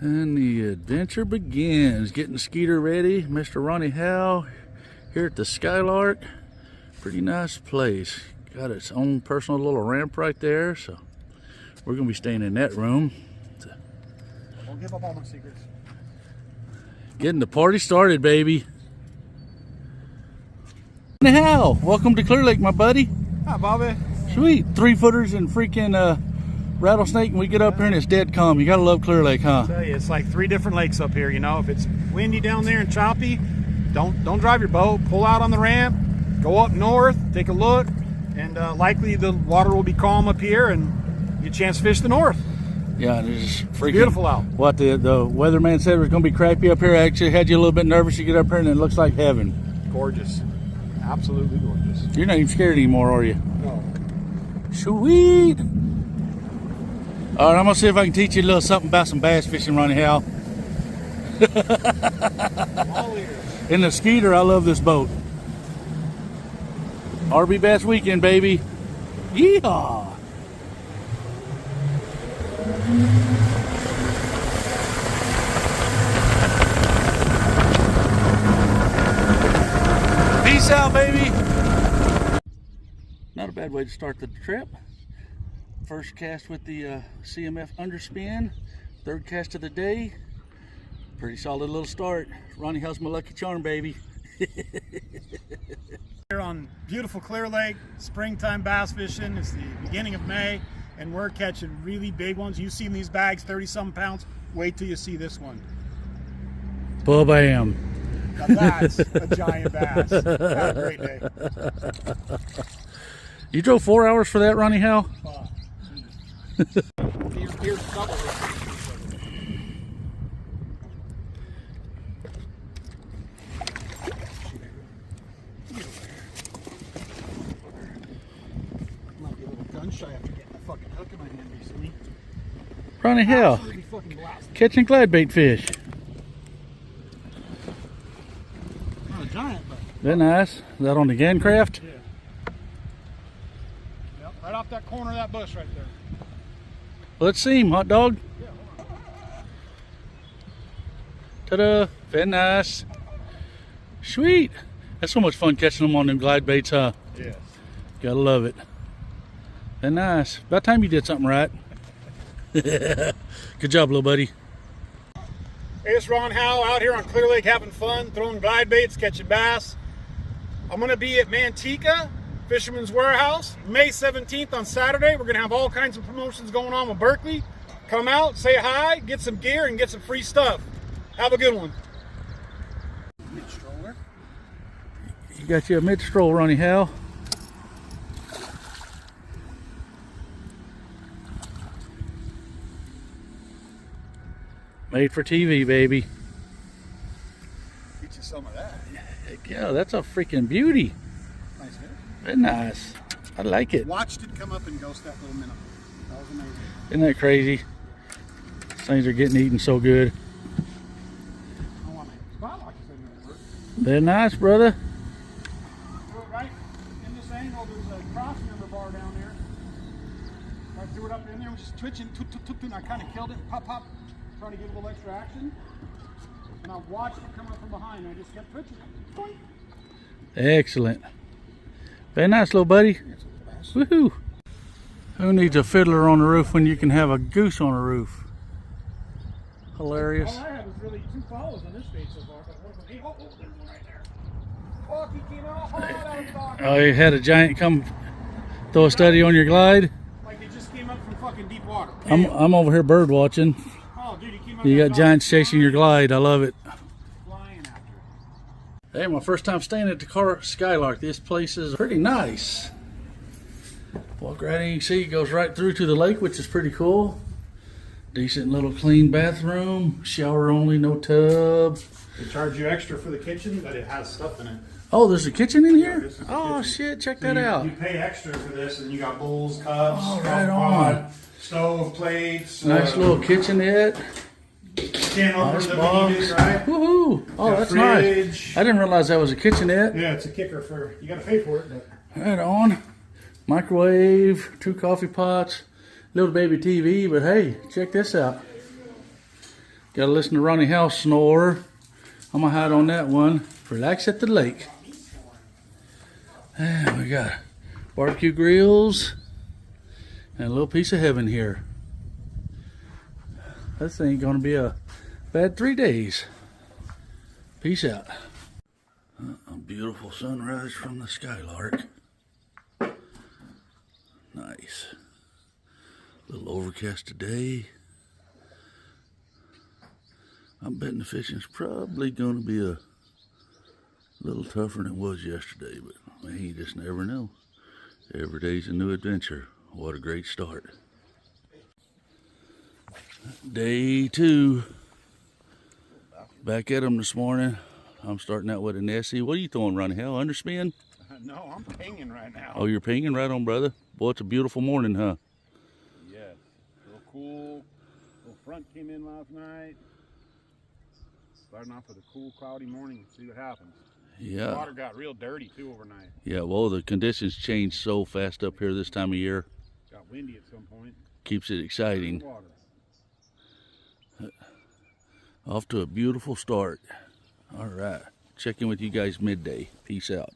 And the adventure begins. Getting the Skeeter ready. Mr. Ronnie Howe here at the Skylark. Pretty nice place. Got its own personal little ramp right there. So we're going to be staying in that room. Don't give up all my secrets. Getting the party started, baby. Ronnie Howe, welcome to Clear Lake, my buddy. Hi, Bobby. Sweet. 3-footers and freaking rattlesnake, and we get up here and it's dead calm. You gotta love Clear Lake, huh? I tell you, it's like 3 different lakes up here. You know, if it's windy down there and choppy, don't drive your boat. Pull out on the ramp, go up north, take a look, and likely the water will be calm up here, and you get a chance to fish the north. Yeah, it's freaking beautiful out. What the weatherman said was gonna be crappy up here. Actually had you a little bit nervous. You get up here and it looks like heaven. Gorgeous, absolutely gorgeous. You're not even scared anymore, are you? No. Sweet. All right, I'm gonna see if I can teach you a little something about some bass fishing, Ronnie Howe. All ears. In the Skeeter, I love this boat. RB Bass Weekend, baby. Yeehaw. Peace out, baby. Not a bad way to start the trip. First cast with the CMF underspin. 3rd cast of the day. Pretty solid little start. Ronnie Howe's my lucky charm, baby. Here on beautiful Clear Lake, springtime bass fishing. It's the beginning of May, and we're catching really big ones. You've seen these bags, 30-something pounds. Wait till you see this one. Ba-bam. Now that's a giant bass. Have a great day. You drove 4 hours for that, Ronnie Howe? Here's double. Might be a little gun shy after getting a fucking hook in my hand recently. Ronnie Howe, Absolutely fucking blasted. catching glidebait fish. Not a giant, but That nice. Is that on the Gancraft? yeah. Yep, right off that corner of that bush right there. Let's see him, hot dog. Yeah, hold on. Ta-da. Very nice. Sweet. That's so much fun catching them on them glide baits, huh? Yes. Gotta love it. Very nice. About time you did something right. Good job, little buddy. Hey, it's Ron Howe out here on Clear Lake having fun, throwing glide baits, catching bass. I'm going to be at Manteca Fisherman's Warehouse May 17th on Saturday. We're going to have all kinds of promotions going on with Berkley. Come out, say hi, get some gear, and get some free stuff. Have a good one. Mid-stroller. You got you a mid-stroll, Ronnie Howe. Made for TV, baby. Get you some of that. Heck yeah, that's a freaking beauty. Nice fish. Very nice. I like it. Watched it come up and ghost that little minnow. That was amazing. Isn't that crazy? These things are getting eaten so good. I want my spot lock to work. Very nice, brother. Right in this angle, there's a cross member bar down there. I threw it up in there, it was just twitching, and I kind of killed it, pop, trying to get a little extra action. And I watched it come up from behind, and I just kept twitching. Boing. Excellent. Very nice, little buddy. Woohoo! Who needs a fiddler on the roof when you can have a goose on the roof? Hilarious. All I had was really 2 follows on this bait so far, but one of them, hey, oh, there's one right there. Oh, he came out, oh, that was awesome. Oh, you had a giant come throw a study on your glide? Like it just came up from fucking deep water. I'm over here bird watching. Oh, dude, he came up. You got giants chasing your glide. I love it. Flying after it. Hey, my first time staying at the Skylark. This place is pretty nice. Walk right in, you see it goes right through to the lake, which is pretty cool. Decent little clean bathroom, shower only, no tub. They charge you extra for the kitchen, but it has stuff in it. Oh, there's a kitchen in here? this is the Oh, kitchen. shit, check So that out. You pay extra for this, and you got bowls, cups, Oh, stock right pot, on. stove, plates. Nice little kitchenette. Can opener Nice that box. we needed, right? Woohoo! Oh, Got that's fridge. nice. I didn't realize that was a kitchenette. Yeah, it's a kicker for, you got to pay for it. But Right on. Microwave, 2 coffee pots, little baby TV, but hey, check this out. Gotta listen to Ronnie Howe snore. I'm gonna hide on that one. Relax at the lake. And we got barbecue grills and a little piece of heaven here. This ain't gonna be a bad 3 days. Peace out. A beautiful sunrise from the Skylark. Nice. A little overcast today. I'm betting the fishing's probably going to be a little tougher than it was yesterday, but man, you just never know. Every day's a new adventure. What a great start. Day 2. Back at them this morning. I'm starting out with a Nessie. What are you throwing, Ronnie Hell? Underspin? No, I'm pinging right now. Oh, you're pinging? Right on, brother. Boy, it's a beautiful morning, huh? Yes. Real cool. Little front came in last night. Starting off with a cool, cloudy morning. See what happens. Yeah. The water got real dirty, too, overnight. Yeah, well, the conditions change so fast up here this time of year. Got windy at some point. Keeps it exciting. Water. Off to a beautiful start. All right. Check in with you guys midday. Peace out.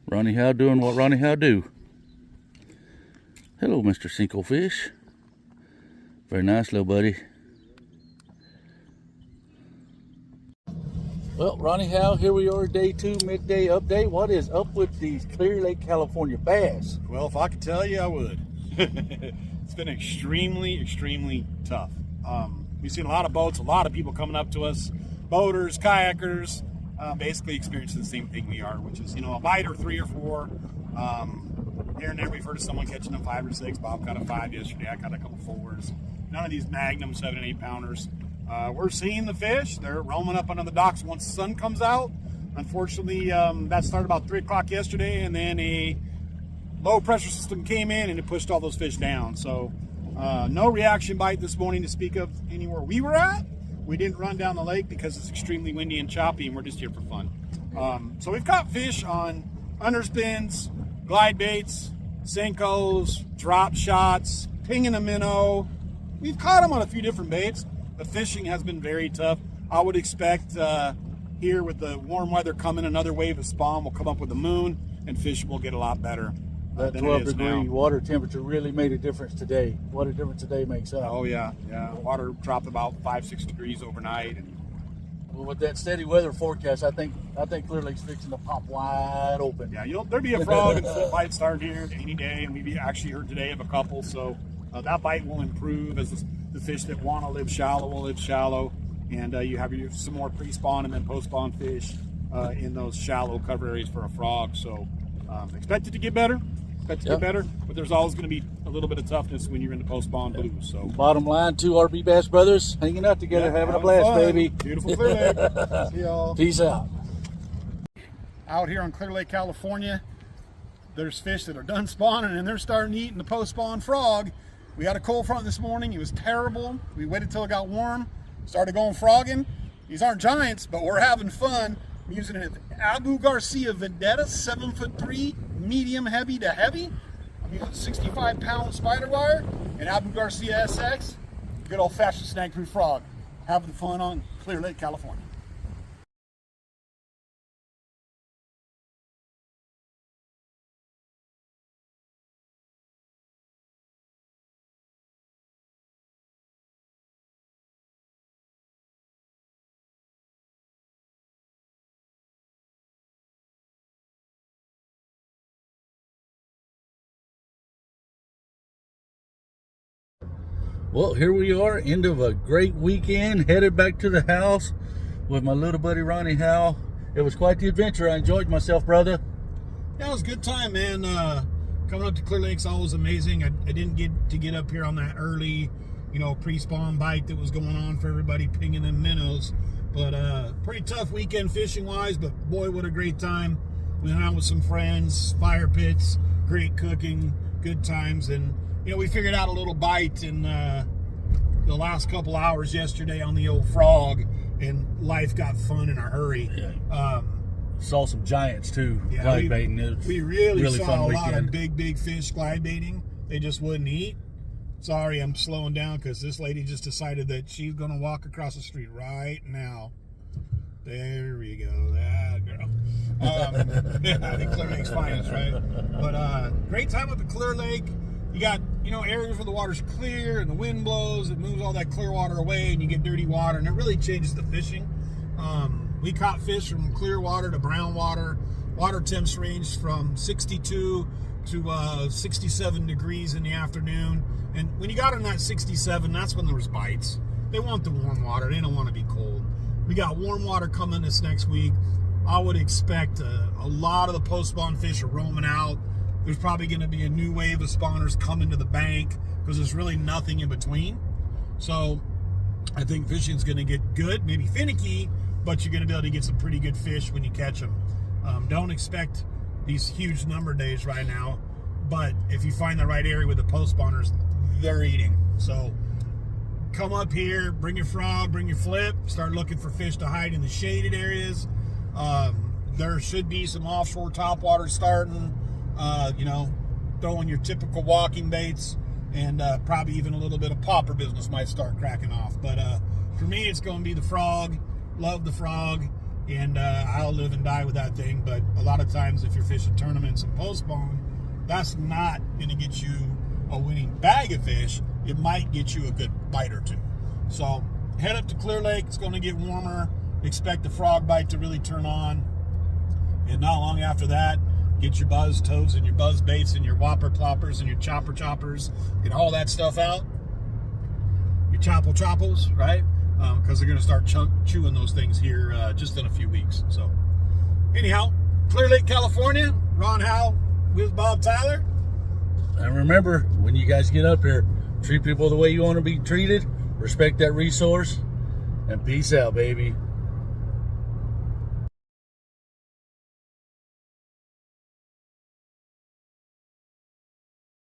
Ronnie Howe doing what Ronnie Howe do. Hello, Mr. Sinklefish. Very nice, little buddy. Well, Ronnie Howe, here we are, day 2, midday update. What is up with these Clear Lake, California bass? Well, if I could tell you, I would. It's been extremely tough. We've seen a lot of boats, a lot of people coming up to us, boaters, kayakers, basically experiencing the same thing we are, which is, a bite or 3 or 4. Here and there, we've heard of someone catching them 5 or 6. Bob caught a 5 yesterday. I caught a couple 4s. None of these Magnum 7 and 8 pounders. We're seeing the fish. They're roaming up onto the docks once the sun comes out. Unfortunately, that started about 3 o'clock yesterday, and then a low pressure system came in and it pushed all those fish down. So no reaction bite this morning to speak of anywhere we were at. We didn't run down the lake because it's extremely windy and choppy, and we're just here for fun. So we've caught fish on underspins, glide baits, Senkos, drop shots, pinging a minnow. We've caught them on a few different baits. The fishing has been very tough. I would expect here with the warm weather coming, another wave of spawn will come up with the moon, and fish will get a lot better. That 12-degree water temperature really made a difference today. What a difference today makes up. Oh yeah. Water dropped about 5-6 degrees overnight. Well, with that steady weather forecast, I think Clear Lake's fixing to pop wide open. Yeah, there'd be a frog and slip bite starting here any day, and we actually heard today of a couple. So that bite will improve as the fish that want to live shallow will live shallow, and you have some more pre-spawn and then post-spawn fish in those shallow cover areas for a frog. So expect it to get better. Get better, but there's always going to be a little bit of toughness when you're in the post-spawn blues. So, bottom line, 2 RB Bass brothers hanging out together, having a blast, fun. baby. Beautiful Clear Lake. See y'all. Peace out. Out here on Clear Lake, California, there's fish that are done spawning and they're starting eating the post-spawn frog. We had a cold front this morning. It was terrible. We waited till it got warm, started going frogging. These aren't giants, but we're having fun. I'm using an Abu Garcia Vendetta 7'3", medium heavy to heavy. I'm using 65-pound spider wire and Abu Garcia SX. Good old-fashioned snag-proof frog. Having fun on Clear Lake, California. Well, here we are, end of a great weekend, headed back to the house with my little buddy Ronnie Howe. It was quite the adventure. I enjoyed myself, brother. Yeah, it was a good time, man. Coming up to Clear Lake's always amazing. I didn't get to get up here on that early, pre-spawn bite that was going on for everybody pinging them minnows. But pretty tough weekend fishing-wise, but boy, what a great time. Went out with some friends, fire pits, great cooking, good times, and we figured out a little bite in the last couple hours yesterday on the old frog, and life got fun in a hurry. Yeah. Saw some giants too, yeah, glide baiting. We really saw fun a weekend. lot of big fish glide baiting. They just wouldn't eat. Sorry, I'm slowing down because this lady just decided that she's going to walk across the street right now. There we go. That girl. I think Clear Lake's finest, right? But great time up at Clear Lake. You got, areas where the water's clear and the wind blows. It moves all that clear water away and you get dirty water, and it really changes the fishing. We caught fish from clear water to brown water. Water temps ranged from 62 to 67 degrees in the afternoon. And when you got in that 67, that's when there was bites. They want the warm water. They don't want to be cold. We got warm water coming this next week. I would expect a lot of the post-spawn fish are roaming out. There's probably going to be a new wave of spawners coming to the bank because there's really nothing in between. So I think fishing's going to get good, maybe finicky, but you're going to be able to get some pretty good fish when you catch them. Don't expect these huge number days right now, but if you find the right area with the post spawners, they're eating. So come up here, bring your frog, bring your flip, start looking for fish to hide in the shaded areas. There should be some offshore topwater starting, throwing your typical walking baits, and probably even a little bit of popper business might start cracking off. But for me, it's going to be the frog. Love the frog, and I'll live and die with that thing. But a lot of times, if you're fishing tournaments and post-spawn, that's not going to get you a winning bag of fish. It might get you a good bite or two. So head up to Clear Lake. It's going to get warmer. Expect the frog bite to really turn on. And not long after that, get your buzz toads and your buzz baits and your whopper ploppers and your chopper choppers. Get all that stuff out. Your chopple chopples, right? Because they're going to start chewing those things here just in a few weeks. So anyhow, Clear Lake, California. Ron Howell with Bob Tyler. And remember, when you guys get up here, treat people the way you want to be treated. Respect that resource. And peace out, baby.